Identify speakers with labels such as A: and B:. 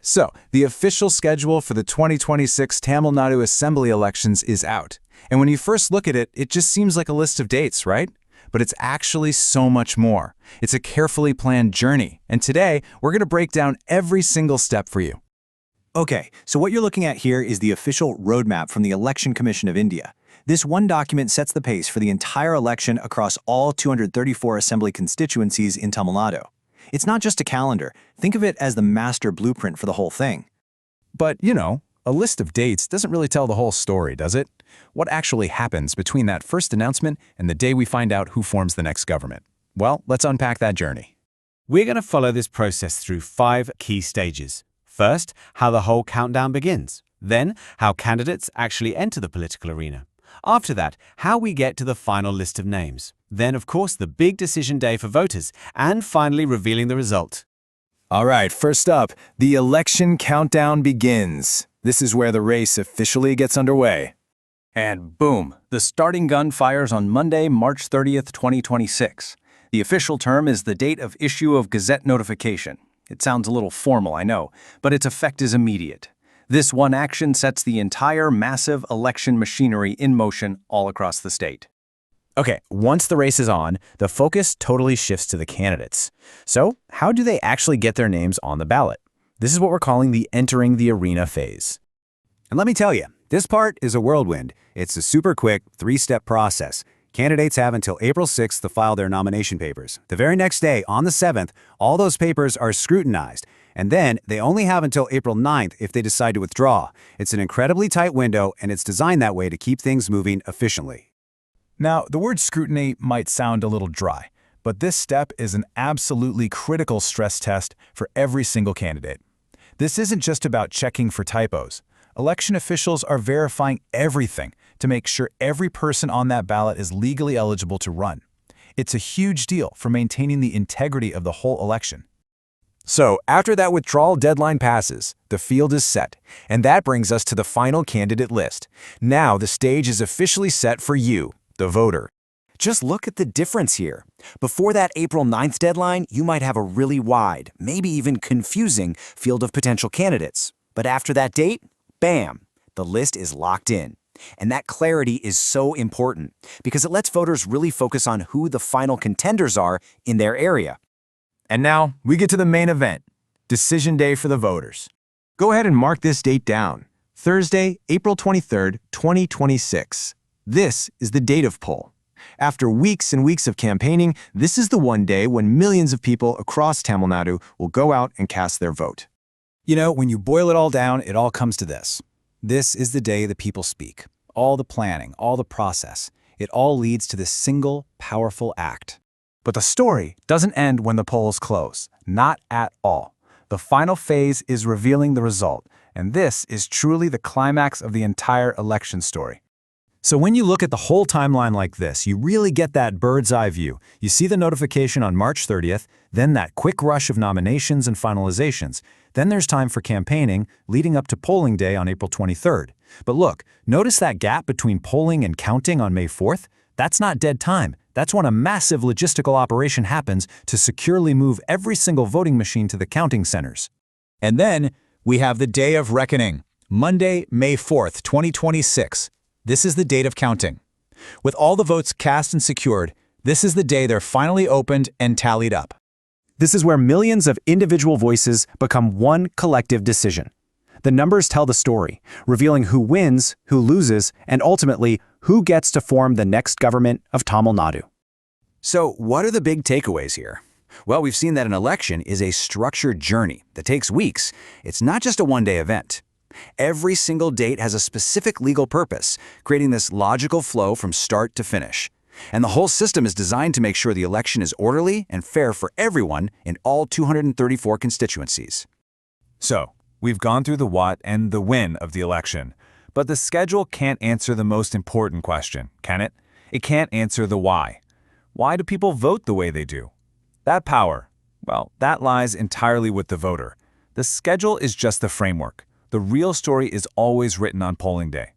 A: So, the official schedule for the 2026 Tamil Nadu Assembly Elections is out. And when you first look at it, it just seems like a list of dates, right? But it's actually so much more. It's a carefully planned journey. And today, we're going to break down every single step for you.
B: Okay, so what you're looking at here is the official roadmap from the Election Commission of India. This one document sets the pace for the entire election across all 234 assembly constituencies in Tamil Nadu. It's not just a calendar. Think of it as the master blueprint for the whole thing.
A: But, a list of dates doesn't really tell the whole story, does it? What actually happens between that first announcement and the day we find out who forms the next government? Well, let's unpack that journey.
C: We're going to follow this process through 5 key stages. First, how the whole countdown begins. Then, how candidates actually enter the political arena. After that, how we get to the final list of names. Then, of course, the big decision day for voters, and finally revealing the result.
A: All right, first up, the election countdown begins. This is where the race officially gets underway. And boom, the starting gun fires on Monday, March 30th, 2026. The official term is the date of issue of gazette notification. It sounds a little formal, I know, but its effect is immediate. This one action sets the entire massive election machinery in motion all across the state.
C: Okay, once the race is on, the focus totally shifts to the candidates. So, how do they actually get their names on the ballot? This is what we're calling the entering the arena phase.
B: And let me tell you, this part is a whirlwind. It's a super quick 3-step process. Candidates have until April 6th to file their nomination papers. The very next day, on the 7th, all those papers are scrutinized. And then they only have until April 9th if they decide to withdraw. It's an incredibly tight window, and it's designed that way to keep things moving efficiently.
A: Now, the word scrutiny might sound a little dry, but this step is an absolutely critical stress test for every single candidate. This isn't just about checking for typos. Election officials are verifying everything to make sure every person on that ballot is legally eligible to run. It's a huge deal for maintaining the integrity of the whole election. So, after that withdrawal deadline passes, the field is set, and that brings us to the final candidate list. Now the stage is officially set for you, the voter.
D: Just look at the difference here. Before that April 9th deadline, you might have a really wide, maybe even confusing field of potential candidates. But after that date, bam, the list is locked in. And that clarity is so important because it lets voters really focus on who the final contenders are in their area.
A: And now, we get to the main event, decision day for the voters. Go ahead and mark this date down, Thursday, April 23rd, 2026. This is the date of poll. After weeks and weeks of campaigning, this is the one day when millions of people across Tamil Nadu will go out and cast their vote.
B: When you boil it all down, it all comes to this. This is the day the people speak. All the planning, all the process, it all leads to this single, powerful act.
A: But the story doesn't end when the polls close. Not at all. The final phase is revealing the result, and this is truly the climax of the entire election story.
B: So when you look at the whole timeline like this, you really get that bird's eye view. You see the notification on March 30th, then that quick rush of nominations and finalizations. Then there's time for campaigning, leading up to polling day on April 23rd. But look, notice that gap between polling and counting on May 4th? That's not dead time. That's when a massive logistical operation happens to securely move every single voting machine to the counting centers.
A: And then we have the day of reckoning, Monday, May 4th, 2026. This is the date of counting. With all the votes cast and secured, this is the day they're finally opened and tallied up.
B: This is where millions of individual voices become one collective decision. The numbers tell the story, revealing who wins, who loses, and ultimately, who gets to form the next government of Tamil Nadu.
D: So what are the big takeaways here? Well, we've seen that an election is a structured journey that takes weeks. It's not just a one-day event. Every single date has a specific legal purpose, creating this logical flow from start to finish. And the whole system is designed to make sure the election is orderly and fair for everyone in all 234 constituencies.
A: So, we've gone through the what and the when of the election, but the schedule can't answer the most important question, can it? It can't answer the why. Why do people vote the way they do? That power, well, that lies entirely with the voter. The schedule is just the framework. The real story is always written on polling day.